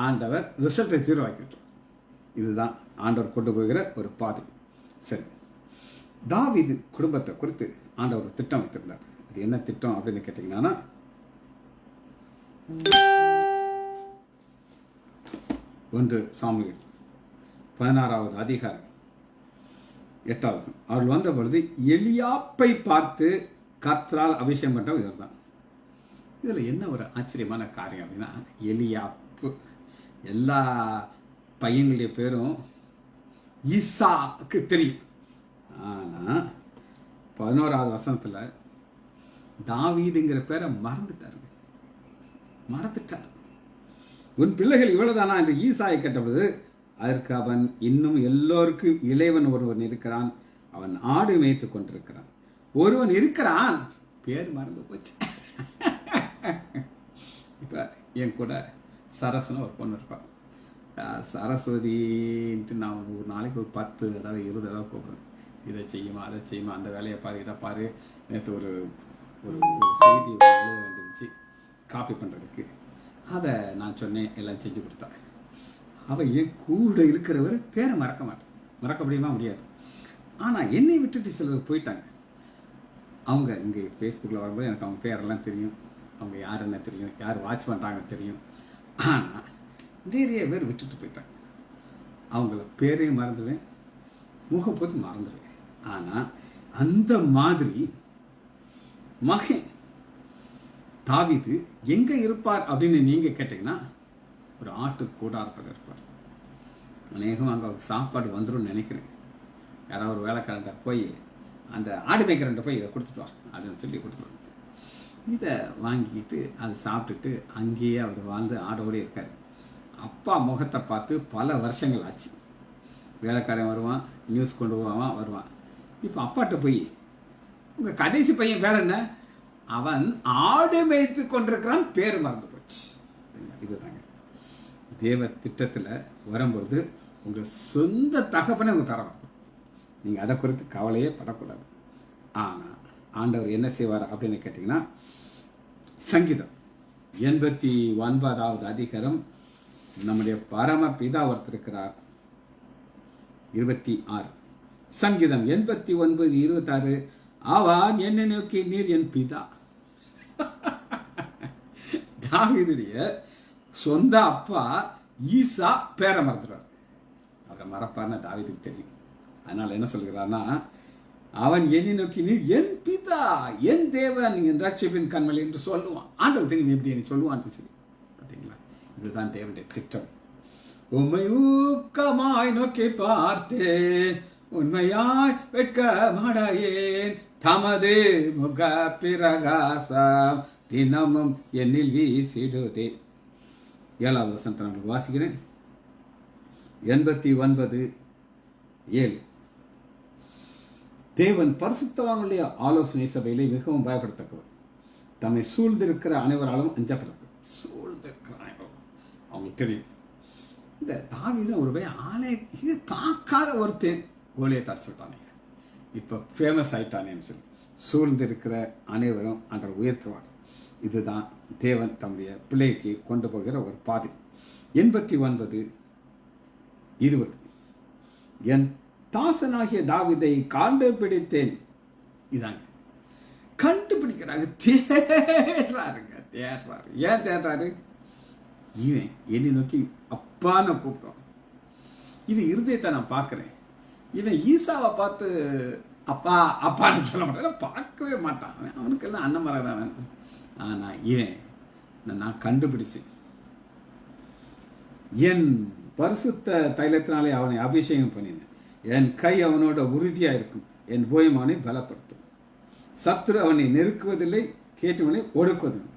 ஆண்டவர் ரிசல்ட்டை 0 ஆக்கிட்டோம். இதுதான் ஆண்டவர் கொண்டு போகிற ஒரு பாதை. சரி, தாவீது குடும்பத்தை குறித்து ஆண்டவர் ஒரு திட்டம் வைத்திருந்தார். அது என்ன திட்டம் அப்படின்னு கேட்டீங்கன்னா, 1 சாமுவேல் 16வது அதிகாரம் 8வது. அவர்கள் வந்த பொழுது எலியாப்பை பார்த்து கர்த்தரால் அபிஷேகம் பண்ண இவர் தான். இதில் என்ன ஒரு ஆச்சரியமான காரியம் அப்படின்னா, எலியாப்பு எல்லா பையங்களுடைய பேரும் ஈசாக்கு தெரியும். ஆனால் 11வது வசனத்தில் தாவீதுங்கிற பேரை மறந்துட்டார். உன் பிள்ளைகள் இவ்வளவுதானா என்று ஈசாயை கேட்டபொழுது, அதற்கு அவன், இன்னும் எல்லோருக்கும் இளைவன் ஒருவன் இருக்கிறான், அவன் ஆடு மேய்த்து கொண்டிருக்கிறான். ஒருவன் இருக்கிறான், பேர் மறந்து போச்சு. இப்போ என் கூட சரஸ்னு ஒரு பொண்ணு இருப்பாள். சரஸ்வதின்ட்டு நான் ஒரு நாளைக்கு ஒரு 10 தடவை 20 தடவை கூப்பிடுவேன். இதை செய்யுமா, அதை செய்யுமா, அந்த வேலையை பாரு, இதை பாரு. நேற்று ஒரு ஒரு செய்தி எழுத வேண்டியிருந்துச்சு காப்பி பண்ணுறதுக்கு. அதை நான் சொன்னேன், எல்லாம் செஞ்சு கொடுத்தா. அவள் என் கூட இருக்கிறவர் பேரை மறக்க முடியாது. ஆனால் என்னை விட்டுட்டு சிலர் போயிட்டாங்க. அவங்க இங்கே ஃபேஸ்புக்கில் வரும்போது எனக்கு அவங்க பேரெல்லாம் தெரியும், அவங்க யாருன்னு தெரியும், யார் வாட்ச் பண்ணுறாங்க தெரியும். ஆனால் நிறைய பேர் விட்டுட்டு போயிட்டாங்க. அவங்கள பேரையும் மறந்துடுவேன், முகப்போது மறந்துடுவேன். ஆனால் அந்த மாதிரி மகன் தாவீது எங்கே இருப்பார் அப்படின்னு நீங்கள் கேட்டிங்கன்னா ஒரு ஆட்டு கூடாரத்தில் இருப்பார். அநேகம் அங்கே சாப்பாடு வந்துடும் நினைக்கிறேன். யாராவது ஒரு வேலைக்காரன்ட்ட போய் அந்த ஆடு மேய்க்கிறன்ட்ட போய் இதை கொடுத்துட்டு வா அப்படின்னு சொல்லி கொடுத்துருவாங்க. இதை வாங்கிக்கிட்டு அதை சாப்பிட்டுட்டு அங்கேயே அவர் வாழ்ந்து ஆடோடு இருக்கார். அப்பா முகத்தை பார்த்து பல வருஷங்கள் ஆச்சு. வேலைக்காரன் வருவான், நியூஸ் கொண்டு வருவான். இப்போ அப்பாட்ட போய் உங்கள் கடைசி பையன் பேர் என்ன? அவன் ஆடு மேய்த்து கொண்டிருக்கிறான், பேர் மறந்து போச்சு. இதுதாங்க தேவ திட்டத்தில் வரும்பொழுது உங்கள் சொந்த தகப்பனை உங்கள் தர வரணும். நீங்கள் அதை குறித்து கவலையே படக்கூடாது. ஆனால் ஆண்டவர் என்ன செய்வார் அப்படின்னு கேட்டிங்கன்னா, சங்கீதம் 89வது அதிகாரம் நம்முடைய பரம பிதா ஒருத்தர் இருக்கிறார். 26 சங்கீதம் 89:26 அவன் என்னை நோக்கி நீர் என் பிதா. தாவீதுடைய சொந்த அப்பா ஈசா பேரை மறந்துடுவார். அவரை மறப்பார்னு தாவீதுக்கு தெரியும். அதனால என்ன சொல்கிறார்னா, அவன் என்னை நோக்கி நீர் என் பிதா, என் தேவன், என் ரட்சிப்பின் கண்மலை என்று சொல்லுவான். ஆண்டவர் தெரியும் எப்படி என்ன சொல்லுவான்னு சொல்லி. பார்த்தீங்களா, இதுதான் தேவனுடைய திட்டம். உம்மை ஊக்கமாய் நோக்கி பார்த்தேன், உண்மையாய் வெட்க மாடையேன், தமது முக பிரகாசம் தினமும் என்னில் வீசிடுதே. 7வது வசனத்தை நான் வாசிக்கிறேன். 89:7 தேவன் பரிசுத்தவான்களுடைய ஆலோசனை சபையிலே மிகவும் பயப்படத்தக்கவர், தம்மை சூழ்ந்திருக்கிற அனைவராலும் அஞ்சப்படுறது. சூழ்ந்திருக்கிற அனைவரும் அவங்களுக்கு தெரியும். இந்த தாவீது ஒரு பையன் ஆளே இது பார்க்காத ஒருத்தன் கோலியத்தை அடிச்சுட்டானே, இப்போ ஃபேமஸ் ஆயிட்டானேன்னு சொல்லி சூழ்ந்திருக்கிற அனைவரும் ஆண்டவர் உயர்த்துவார். இதுதான் தேவன் தம்முடைய பிள்ளைக்கு கொண்டு போகிற ஒரு பாதை. 89:20 என் தாசனாகிய தாவீதை கண்டுபிடித்தேன். இதாங்க கண்டுபிடிக்கிறாங்க, தேடுறாருங்க, தேடுறாரு. ஏன் தேடுறாரு? இவன் என்னை நோக்கி அப்பான்னு கூப்பிட்டான். இவன் இருதயத்தை நான் பார்க்குறேன். இவன் ஈசாவை பார்த்து அப்பா அப்பான்னு சொல்ல மாட்டான், பார்க்கவே மாட்டான். அவனுக்கெல்லாம் அண்ணன் தான் வேணும். ஆனால் இவன் நான் கண்டுபிடிச்சேன். என் பரிசுத்த தைலத்தினாலே அவனை அபிஷேகம் பண்ணினேன். என் கை அவனோட உறுதியாக இருக்கும், என் போயம் அவனை பலப்படுத்தும். சத்துரு அவனை நெருக்குவதில்லை, கேட்டவனை ஒடுக்குவதில்லை.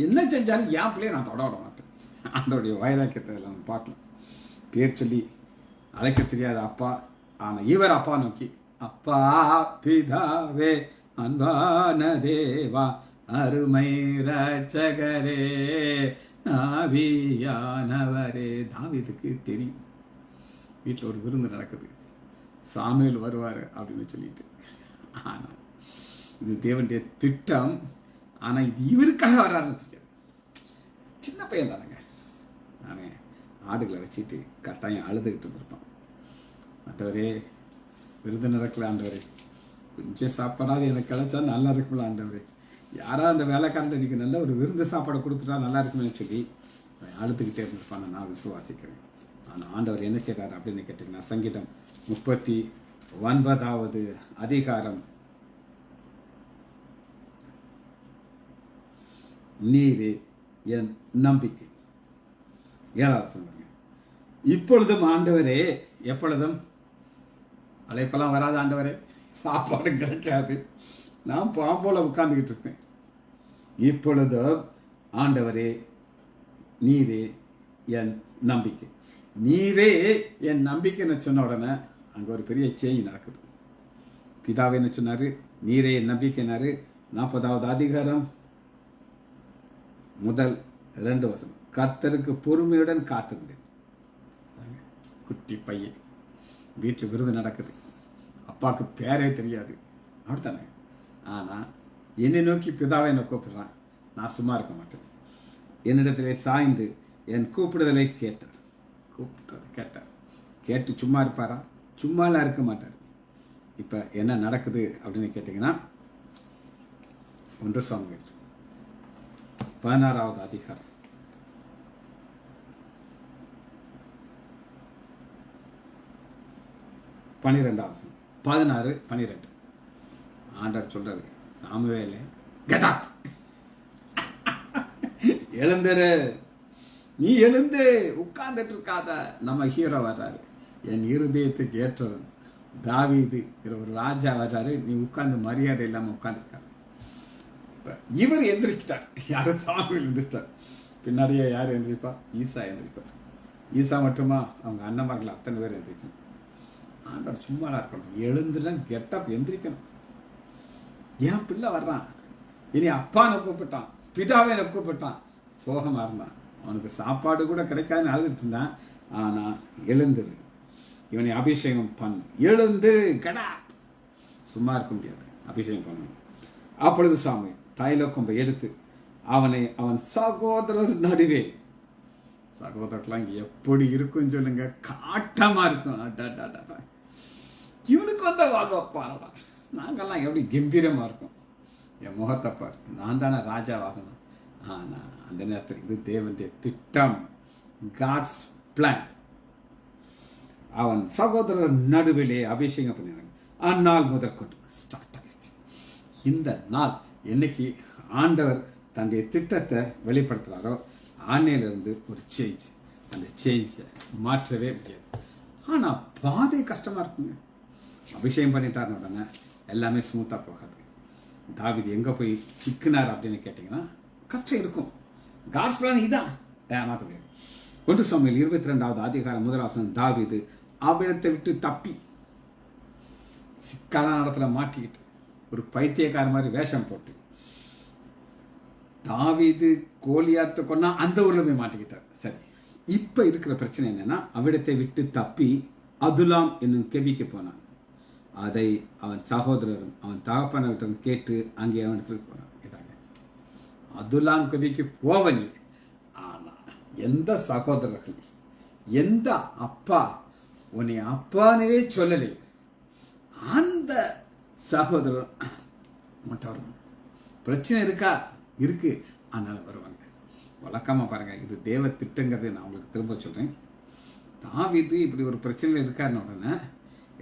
என்ன செஞ்சாலும் என் பிள்ளையை நான் தொட விட மாட்டேன். அதனுடைய வைராக்கியத்தை நம்ம பார்க்கலாம். பேர் சொல்லி அழைக்க தெரியாத அப்பா, ஆனால் இவர் அப்பா நோக்கி அப்பா பிதாவே அன்பான தேவா அருமை ரட்சகரே ஆவியானவரே. தாவீதுக்கு தெரியும் வீட்டில் ஒரு விருந்து நடக்குது, சாமுவேல் வருவார் அப்படின்னு சொல்லிட்டு. ஆனால் இது தேவனுடைய திட்டம். ஆனால் இது இவருக்காக வராருன்னு தெரியாது. சின்ன பையன் தானேங்க. நான் ஆடுகளை வச்சுட்டு கட்டாயம் அழுதுகிட்டு இருந்திருப்பான். ஆண்டவரே விருது நடக்கல ஆண்டவரே, கொஞ்சம் சாப்பாடாது எனக்கு கிடைச்சா நல்லா இருக்கும்ல ஆண்டவரே, யாராவது அந்த வேலைக்காரன் இன்னைக்கு நல்ல ஒரு விருந்து சாப்பாடு கொடுத்துட்டா நல்லா இருக்குமே சொல்லி அழுதுகிட்டே இருந்திருப்பான்னு நான் விசுவாசிக்கிறேன். ஆனால் ஆண்டவர் என்ன செய்கிறார் அப்படின்னு கேட்டிங்கன்னா, சங்கீதம் 39வது அதிகாரம் நீரே என் நம்பிக்கை. 7வது சொல்லுங்க. இப்பொழுதும் ஆண்டவரே, எப்பொழுதும் அழைப்பெல்லாம் வராது ஆண்டவரே, சாப்பாடு கிடைக்காது, நான் பாம்போல உட்கார்ந்துக்கிட்டு இருக்கேன். இப்பொழுதும் ஆண்டவரே நீரே என் நம்பிக்கை. நீரே என் நம்பிக்கைன்னு சொன்ன உடனே அங்கே ஒரு பெரிய சேஞ்ச் நடக்குது. பிதாவே என்ன சொன்னார்? நீரே என் நம்பிக்கைனாரு. 40வது அதிகாரம் முதல் 2 வசனம். கர்த்தருக்கு பொறுமையுடன் காத்திருந்தேன். குட்டி பையன் வீட்டில் விருது நடக்குது, அப்பாவுக்கு பேரே தெரியாது, அப்படித்தானே. ஆனால் என்னை நோக்கி பிதாவை என்னை கூப்பிடுறான், நான் சும்மா இருக்க மாட்டேன். என்னிடத்திலே சாய்ந்து என் கூப்பிடுதலை கேட்டார். கேட்டார். கேட்டு சும்மா இருப்பாரா? சும்மாலாம் இருக்க மாட்டார். இப்போ என்ன நடக்குது அப்படின்னு கேட்டிங்கன்னா, 1 சாமுவேல் 16வது அதிகாரம் 12வது 16, 12 ஆண்டவர் சொல்றாரு, சாமுவேலே கெட் அப், எழுந்துரு, நீ எழுந்து உட்கார்ந்துட்டு இருக்காத. நம்ம ஹீரோ வர்றாரு, என் இருதயத்துக்கு ஏற்றவன் தாவீது ஒரு ராஜா வர்றாரு, நீ உட்கார்ந்து மரியாதை இல்லாம உட்கார்ந்துருக்காரு. இவர் எந்திரிச்சிட்டார், யாரும் சாமி எழுந்திரிச்சிட்டார். பின்னாடியே யார் எந்திரிப்பா? ஈசா எந்திரிப்பார். ஈசா மட்டுமா, அவங்க அண்ணன்மார்கள் அத்தனை பேர் எந்திரிக்கணும். ஆண்டவர் சும்மாலாம் இருக்கணும், எழுந்துனா கெட்டப் எந்திரிக்கணும். ஏன் பிள்ளை வர்றான், இனி அப்பானை கூப்பிட்டான், பிதாவை எனக்கு கூப்பிட்டான், சோகமா இருந்தான், அவனுக்கு சாப்பாடு கூட கிடைக்காதுன்னு அழுதுட்டு இருந்தான். ஆனா எழுந்துரு, இவனை அபிஷேகம் பண்ணு, எழுந்து கடா, சும்மா இருக்க முடியாது, அபிஷேகம் பண்ணணும். அப்பொழுது சாமி தைல கொம்பை எடுத்து அவனை அவன் சகோதரர் நடுவே, சகோதரர்லாம் எப்படி இருக்கும் சொல்லுங்க, காட்டமா இருக்கும். இவனுக்கு வந்த வாழ்வாப்பாரடா, நாங்கெல்லாம் எப்படி கம்பீரமா இருக்கும். என் முகத்தை பாரு, நான் தானே ராஜாவாகணும். ஆனா அந்த நேரத்தில் இது தேவனுடைய திட்டம், காட்ஸ் பிளான். அவன் சகோதரர் நடுவிலே அபிஷேகம் பண்ணினாங்க. அந்நாள் முதற்கொண்டு ஸ்டார்ட் ஆகிடுச்சு. இந்த நாள் என்னைக்கு ஆண்டவர் தன்னுடைய திட்டத்தை வெளிப்படுத்துகிறாரோ ஆன்னையிலிருந்து ஒரு சேஞ்ச், அந்த சேஞ்சை மாற்றவே முடியாது. ஆனால் பாதை கஷ்டமாக இருக்குங்க. அபிஷேகம் பண்ணிட்டாருன்னு உடனே எல்லாமே ஸ்மூத்தாக போகாது. தாவீது எங்கே போய் சிக்கினார் அப்படின்னு கேட்டிங்கன்னா கஷ்டம் இருக்கும். காட்ஸ் பிளான் இதான், மாற்ற முடியாது. 1 சாமுவேல் 22வது அதிகாரம் 1 வசனம், தாவீது அவ்விடத்தை விட்டு தப்பி சிக்கலான இடத்துல மாட்டிக்கிட்டு ஒரு பைத்தியக்கார மாதிரி வேஷம் போட்டு தாவீது கோலியாத்தை கொன்னா அந்த ஊர்ல போய் மாட்டிக்கிட்டார். சரி, இப்ப இருக்கிற பிரச்சனை என்னன்னா, அவ்விடத்தை விட்டு தப்பி அதுலாம் என்னும் கெபிக்கு போனான். அதை அவன் சகோதரரும் அவன் தகப்பனை விட்டு கேட்டு அங்கே அவன் எடுத்துட்டு போனான். இதாங்க அதுலாம் கெபிக்கு போவனி. ஆனா எந்த சகோதரர்கள், எந்த அப்பா உன்னை அப்பானே சொல்லலை, அந்த சகோதரர் மட்டும் வரும். பிரச்சனை இருக்கா? இருக்கு, அதனால வருவாங்க. வழக்கமா பாருங்க, இது தேவ திட்டங்கிறது நான் உங்களுக்கு திரும்ப சொல்றேன். தாவீது இப்படி ஒரு பிரச்சனையில் இருக்காருன்னு உடனே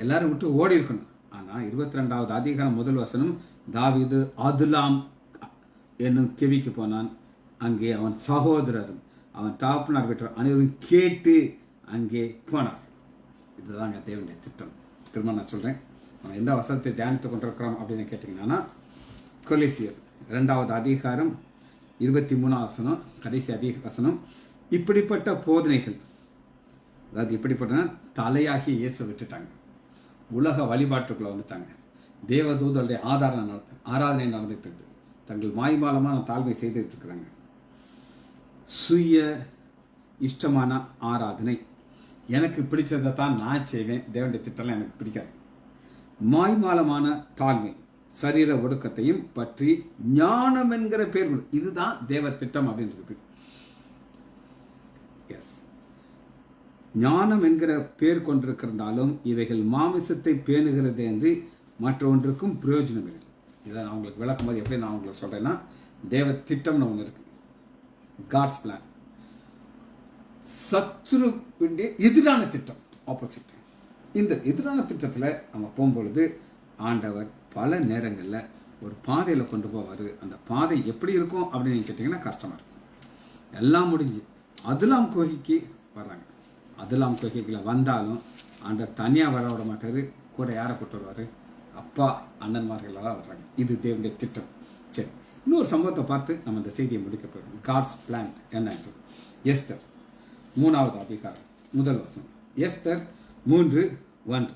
எல்லாரும் விட்டு ஓடி இருக்கணும். ஆனா 22வது அதிகாரம் 1 வசனம், தாவீது அதுலாம் என்னும் கெவிக்கு போனான். அங்கே அவன் சகோதரரும் அவன் தகப்பனார் வீட்டார் அனைவரும் கேட்டு அங்கே போனார். இதுதாங்க தேவனுடைய திட்டம். திரும்ப நான் சொல்றேன், நம்ம எந்த வசனத்தை தியானித்து கொண்டிருக்கிறோம் அப்படின்னு கேட்டிங்கன்னா, கொலோசியர் 2வது அதிகாரம் 23 வசனம், கடைசி வசனம். இப்படிப்பட்ட போதனைகள், அதாவது இப்படிப்பட்ட தலையாகி இயேசு விட்டுட்டாங்க, உலக வழிபாட்டுக்குள்ள வந்துட்டாங்க, தேவதூதருடைய ஆராதனை நடந்துட்டு இருக்குது, தங்கள் மாய்மாலமான தாழ்மை செய்துட்டு இருக்கிறாங்க, சுய இஷ்டமான ஆராதனை, எனக்கு பிடிச்சதை தான் நான் செய்வேன், தேவனுடைய திட்டம்லாம் எனக்கு பிடிக்காது, மாய்மாலமான தாழ்மை, சரீர ஒடுக்கத்தையும் பற்றி ஞானம் என்கிற பேர், இதுதான் தேவ திட்டம் அப்படின்றது. எஸ், ஞானம் என்கிற பேர் கொண்டிருக்கிறதாலும் இவைகள் மாமிசத்தை பேணுகிறது என்று மற்றொன்றுக்கும் பிரயோஜனம் இல்லை. இதை நான் உங்களுக்கு விளக்கும் போது எப்படி நான் உங்களுக்கு சொல்றேன்னா, தேவ திட்டம்னு ஒன்று இருக்கு, காட்ஸ் பிளான். சத்ருவின் எதிரான திட்டம், ஆப்போசிட். இந்த எதிரான திட்டத்தில் நம்ம போகும்பொழுது ஆண்டவர் பல நேரங்களில் ஒரு பாதையில் கொண்டு போவார். அந்த பாதை எப்படி இருக்கும் அப்படின்னு கேட்டிங்கன்னா கஷ்டமாக இருக்கும். எல்லாம் முடிஞ்சு அதுலாம் குகைக்கு வர்றாங்க. அதுலாம் குகைக்குள்ள வந்தாலும் ஆண்டவர் தனியாக வர விட மாட்டார், கூட யாரை கூட்டு வருவார்? அப்பா அண்ணன்மார்களெல்லாம் வர்றாங்க. இது தேவனுடைய திட்டம். சரி, இன்னொரு சம்பவத்தை பார்த்து நம்ம இந்த செய்தியை முடிக்க போகிறோம். காட்ஸ் பிளான் என்ன? எஸ்தர் 3வது அதிகாரம் 1 வசனம். எஸ்தர் 3:1.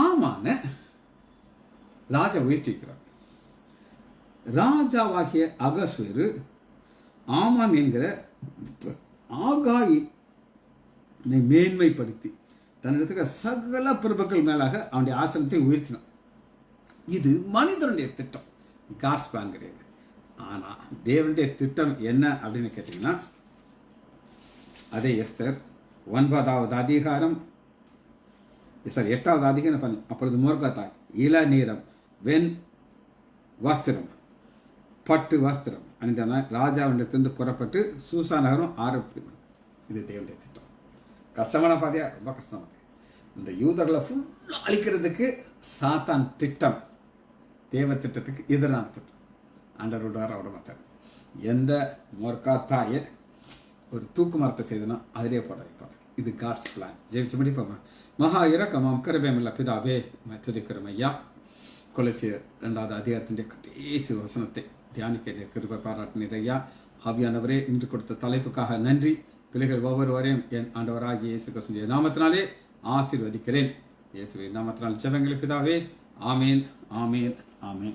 ஆமான ராஜா உயர்த்திக்கிறார். ராஜாவாகிய அகஸ்வேரு ஆமான் என்கிற ஆகாயை மேன்மைப்படுத்தி தன்னிடத்துக்கு சகல பிரபுக்கள் மேலாக அவனுடைய ஆசனத்தை உயர்த்தினான். இது மனிதனுடைய திட்டம், காட்ஸ் பிளான் கிடையாது. ஆனா தேவனுடைய திட்டம் என்ன அப்படின்னு கேட்டீங்கன்னா, அதே எஸ்தர் 9வது அதிகாரம் 8வது அதிகாரம். அப்பொழுது மொர்தெகாய் இளநீரம் வெண் வஸ்திரம் பட்டு வஸ்திரம் அணிந்தான ராஜாவிடத்திலிருந்து புறப்பட்டு சூசா நகரம் ஆரம்பித்து. இது தேவனுடைய திட்டம். கஷ்டமான பாதையா? ரொம்ப கஷ்டமான. இந்த யூதர்களை ஃபுல்லாக அழிக்கிறதுக்கு சாத்தான் திட்டம், தேவ திட்டத்துக்கு எதிரான திட்டம். ஆண்டவர் விடுவார், விட மாட்டார். எந்த மோர்க்கா தாயை ஒரு தூக்கு மரத்தை செய்தனா அதிலே போட வைப்பார். இது காட்ஸ் பிளான். ஜெயிச்சு முடிப்போம். மகா இரக்கமாம் கருவேமில்ல பிதாவே துதிக்கிறோம் ஐயா. கொலைசியர் 2வது அதிகாரத்தின் கடைசி வசனத்தை தியானிக்க கிருபை பாராட்டினீர் ஐயா. ஆவியானவரே, இன்று கொடுத்த தலைப்புக்காக நன்றி. பிள்ளைகள் ஒவ்வொருவரையும் என் ஆண்டவராகிய இயேசு கிறிஸ்துவின் நாமத்தினாலே ஆசீர்வதிக்கிறேன். இயேசுவின் நாமத்தினால் ஜெபங்கள் பிதாவே. ஆமேன், ஆமேன், ஆமேன்.